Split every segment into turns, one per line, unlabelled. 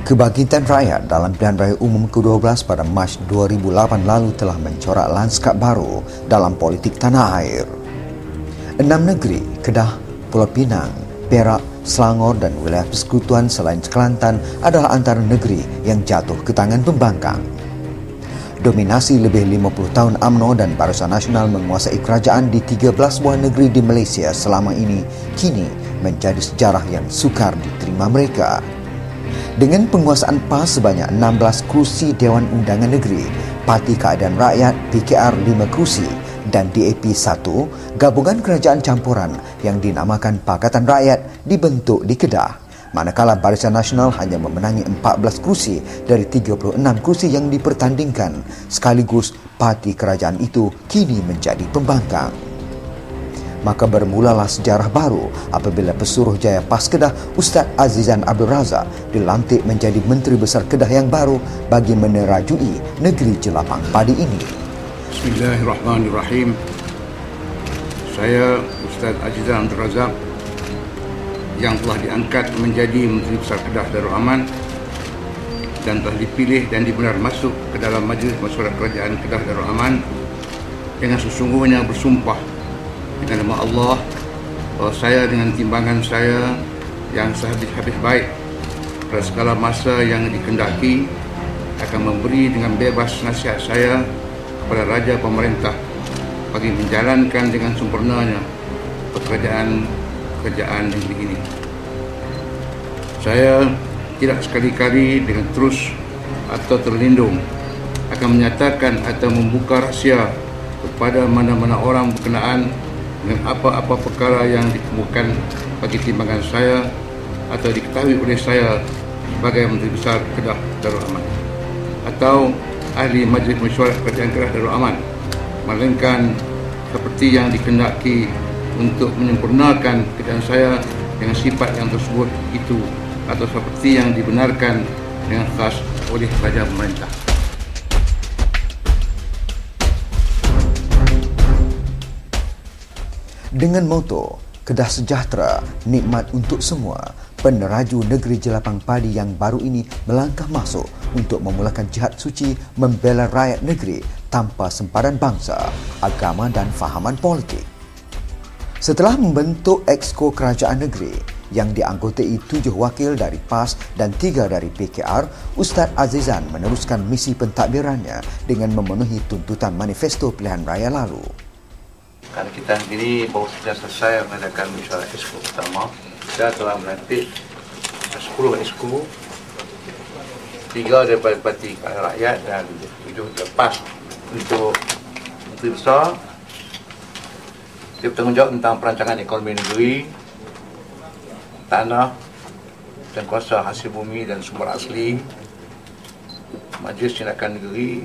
Kebangkitan Rakyat dalam Pilihan Raya Umum ke-12 pada Mac 2008 lalu telah mencorak lanskap baru dalam politik tanah air. 6 negeri, Kedah, Pulau Pinang, Perak, Selangor dan wilayah persekutuan selain Kelantan adalah antara negeri yang jatuh ke tangan pembangkang. Dominasi lebih 50 tahun UMNO dan Barisan Nasional menguasai kerajaan di 13 buah negeri di Malaysia selama ini kini menjadi sejarah yang sukar diterima mereka. Dengan penguasaan PAS sebanyak 16 kerusi Dewan Undangan Negeri, Parti Keadilan Rakyat PKR 5 kerusi dan DAP 1, gabungan kerajaan campuran yang dinamakan Pakatan Rakyat dibentuk di Kedah, manakala Barisan Nasional hanya memenangi 14 kerusi dari 36 kerusi yang dipertandingkan, sekaligus parti kerajaan itu kini menjadi pembangkang. Maka bermulalah sejarah baru apabila Pesuruhjaya PAS Kedah Ustaz Azizan Abdul Razak dilantik menjadi Menteri Besar Kedah yang baru bagi menerajui negeri jelapang padi ini.
Bismillahirrahmanirrahim. Saya Ustaz Azizan Abdul Razak yang telah diangkat menjadi Menteri Besar Kedah Darul Aman dan telah dipilih dan dibenar masuk ke dalam Majlis Mesyuarat Kerajaan Kedah Darul Aman dengan sesungguhnya bersumpah dengan nama Allah bahawa saya dengan timbangan saya yang sehabis-habis baik pada segala masa yang dikehendaki akan memberi dengan bebas nasihat saya kepada Raja Pemerintah bagi menjalankan dengan sempurnanya pekerjaan negeri ini. Saya tidak sekali-kali dengan terus atau terlindung akan menyatakan atau membuka rahsia kepada mana-mana orang berkenaan dengan apa-apa perkara yang ditemukan bagi timbangan saya atau diketahui oleh saya sebagai Menteri Besar Kedah Darul Aman atau ahli Majlis Mesyuarat Kerajaan Kedah Darul Aman, melainkan seperti yang dikehendaki untuk menyempurnakan kerjaan saya dengan sifat yang tersebut itu atau seperti yang dibenarkan dengan khas oleh Raja Pemerintah.
Dengan moto Kedah Sejahtera, Nikmat untuk Semua, peneraju negeri jelapang padi yang baru ini melangkah masuk untuk memulakan jihad suci membela rakyat negeri tanpa sempadan bangsa, agama dan fahaman politik. Setelah membentuk Exco Kerajaan Negeri yang dianggotai 7 wakil dari PAS dan 3 dari PKR, Ustaz Azizan meneruskan misi pentadbirannya dengan memenuhi tuntutan manifesto pilihan raya lalu.
Kerana kita sendiri baru saja selesai mengadakan mesyuarat Exco pertama, kita telah melantik 10 Exco, 3 daripada Parti Keadilan Rakyat dan 7 lepas untuk Menteri Besar. Dia bertanggungjawab tentang perancangan ekonomi negeri, tanah dan kuasa hasil bumi dan sumber asli, Majlis Tindakan Negeri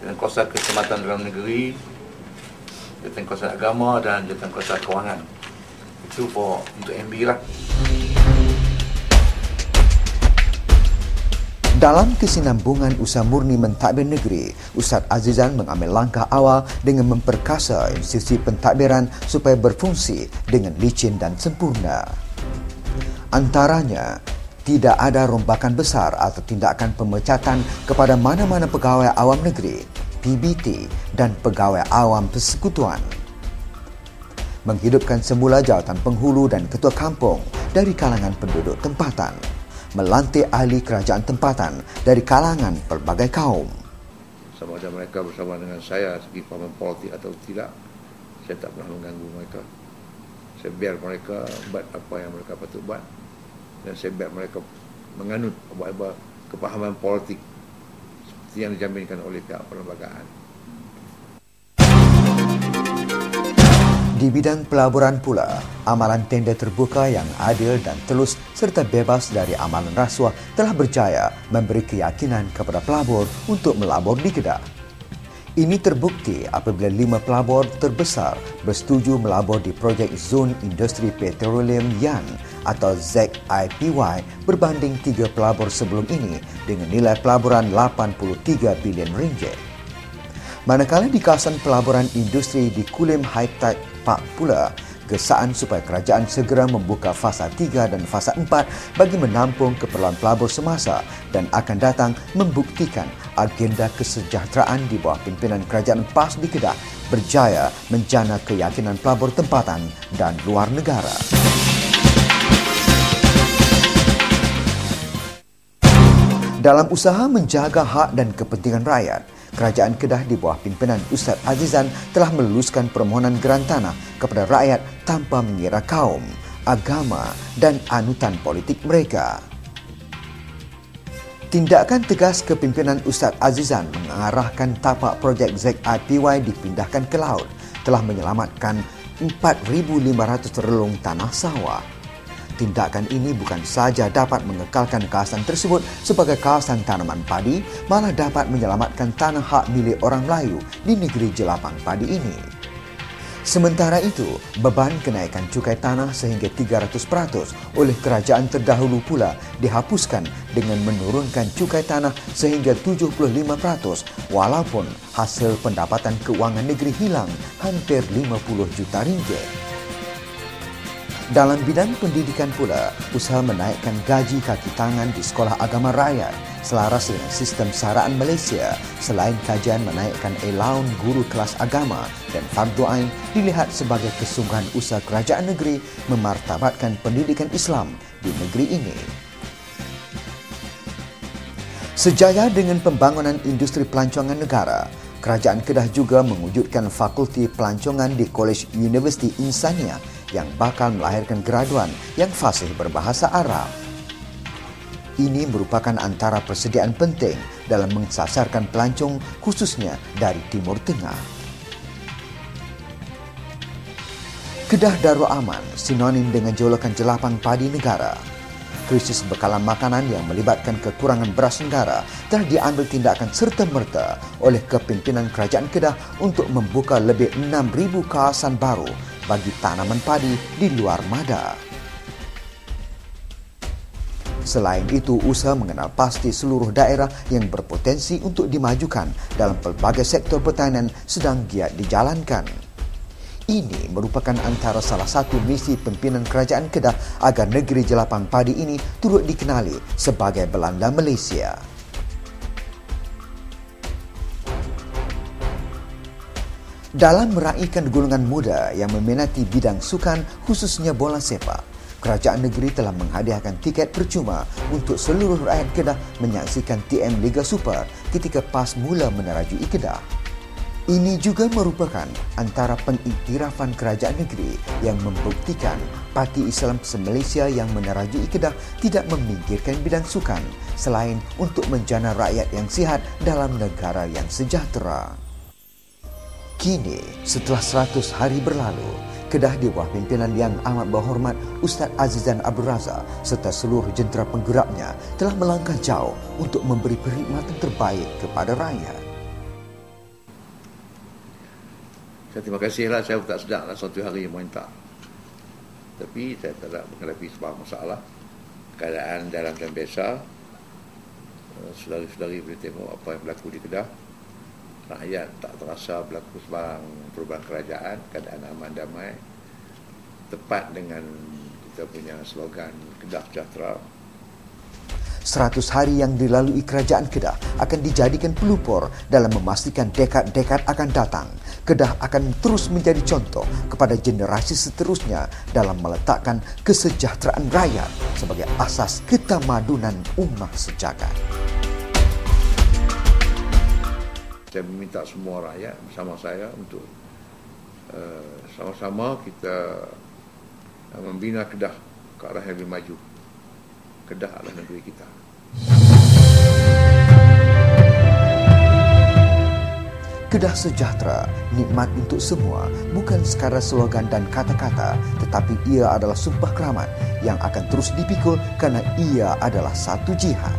dan kuasa keselamatan dalam negeri, Jawatankuasa Agama dan Jawatankuasa Kewangan. Itu untuk MB lah.
Dalam kesinambungan usaha murni mentadbir negeri, Ustaz Azizan mengambil langkah awal dengan memperkasa institusi pentadbiran supaya berfungsi dengan licin dan sempurna. Antaranya, tidak ada rombakan besar atau tindakan pemecatan kepada mana-mana pegawai awam negeri, PBT dan pegawai awam persekutuan. Menghidupkan semula jawatan penghulu dan ketua kampung dari kalangan penduduk tempatan. Melantik ahli kerajaan tempatan dari kalangan pelbagai kaum.
Sama ada mereka bersama dengan saya segi fahaman politik atau tidak, saya tak pernah mengganggu mereka. Saya biar mereka buat apa yang mereka patut buat dan saya biar mereka menganut apa-apa kepahaman politik seperti yang dijaminkan oleh pihak perlembagaan.
Di bidang pelaburan pula, amalan tender terbuka yang adil dan telus serta bebas dari amalan rasuah telah berjaya memberi keyakinan kepada pelabur untuk melabur di Kedah. Ini terbukti apabila 5 pelabur terbesar bersetuju melabur di projek Zon Industri Petroleum Yan atau ZIPY berbanding 3 pelabur sebelum ini dengan nilai pelaburan 83 bilion ringgit. Manakala di kawasan pelaburan industri di Kulim High Tech Park pula, gesaan supaya kerajaan segera membuka fasa 3 dan fasa 4 bagi menampung keperluan pelabur semasa dan akan datang membuktikan agenda kesejahteraan di bawah pimpinan kerajaan PAS di Kedah berjaya menjana keyakinan pelabur tempatan dan luar negara. Dalam usaha menjaga hak dan kepentingan rakyat, Kerajaan Kedah di bawah pimpinan Ustaz Azizan telah meluluskan permohonan geran tanah kepada rakyat tanpa mengira kaum, agama dan anutan politik mereka. Tindakan tegas kepimpinan Ustaz Azizan mengarahkan tapak projek ZIPY dipindahkan ke laut telah menyelamatkan 4,500 relung tanah sawah. Tindakan ini bukan saja dapat mengekalkan kawasan tersebut sebagai kawasan tanaman padi, malah dapat menyelamatkan tanah hak milik orang Melayu di negeri jelapang padi ini. Sementara itu, beban kenaikan cukai tanah sehingga 300% oleh kerajaan terdahulu pula dihapuskan dengan menurunkan cukai tanah sehingga 75% walaupun hasil pendapatan keuangan negeri hilang hampir 50 juta ringgit. Dalam bidang pendidikan pula, usaha menaikkan gaji kaki tangan di sekolah agama rakyat selaras dengan sistem saraan Malaysia selain kajian menaikkan allowance guru kelas agama dan fardu ain dilihat sebagai kesungguhan usaha kerajaan negeri memartabatkan pendidikan Islam di negeri ini. Sejaya dengan pembangunan industri pelancongan negara, Kerajaan Kedah juga mewujudkan fakulti pelancongan di Kolej Universiti Insania yang bakal melahirkan graduan yang fasih berbahasa Arab. Ini merupakan antara persediaan penting dalam mensasarkan pelancong khususnya dari Timur Tengah. Kedah Darul Aman sinonim dengan jolokan jelapang padi negara. Krisis bekalan makanan yang melibatkan kekurangan beras negara telah diambil tindakan serta-merta oleh kepimpinan Kerajaan Kedah untuk membuka lebih 6,000 kawasan baru bagi tanaman padi di luar Mada. Selain itu, usaha mengenal pasti seluruh daerah yang berpotensi untuk dimajukan dalam pelbagai sektor pertanian sedang giat dijalankan. Ini merupakan antara salah satu misi pimpinan Kerajaan Kedah agar negeri jelapang padi ini turut dikenali sebagai Belanda Malaysia. Dalam meraihkan golongan muda yang meminati bidang sukan khususnya bola sepak, Kerajaan negeri telah menghadiahkan tiket percuma untuk seluruh rakyat Kedah menyaksikan TM Liga Super ketika PAS mula menerajui Kedah. Ini juga merupakan antara pengiktirafan kerajaan negeri yang membuktikan Parti Islam se-Malaysia yang menerajui Kedah tidak memingkirkan bidang sukan selain untuk menjana rakyat yang sihat dalam negara yang sejahtera. Kini, setelah 100 hari berlalu, Kedah di bawah pimpinan yang amat berhormat Ustaz Azizan Abdul Razak serta seluruh jentera penggeraknya telah melangkah jauh untuk memberi perkhidmatan terbaik kepada rakyat.
Terima kasihlah, saya tak sedaplah suatu hari minta. Tapi saya tak menghadapi sebuah masalah. Keadaan dalam dan biasa. Saudari-saudari boleh tengok apa yang berlaku di Kedah. Rakyat tak terasa berlaku sebarang perubahan kerajaan. Keadaan aman damai. Tepat dengan kita punya slogan Kedah Sejahtera.
100 hari yang dilalui Kerajaan Kedah akan dijadikan pelupur dalam memastikan dekad-dekad akan datang. Kedah akan terus menjadi contoh kepada generasi seterusnya dalam meletakkan kesejahteraan rakyat sebagai asas ketamadunan ummah sejagat.
Saya meminta semua rakyat bersama saya untuk sama-sama kita membina Kedah ke arah yang lebih maju. Kedah adalah negeri kita.
Kedah sejahtera, nikmat untuk semua, bukan sekadar slogan dan kata-kata, tetapi ia adalah sumpah keramat yang akan terus dipikul kerana ia adalah satu jihad.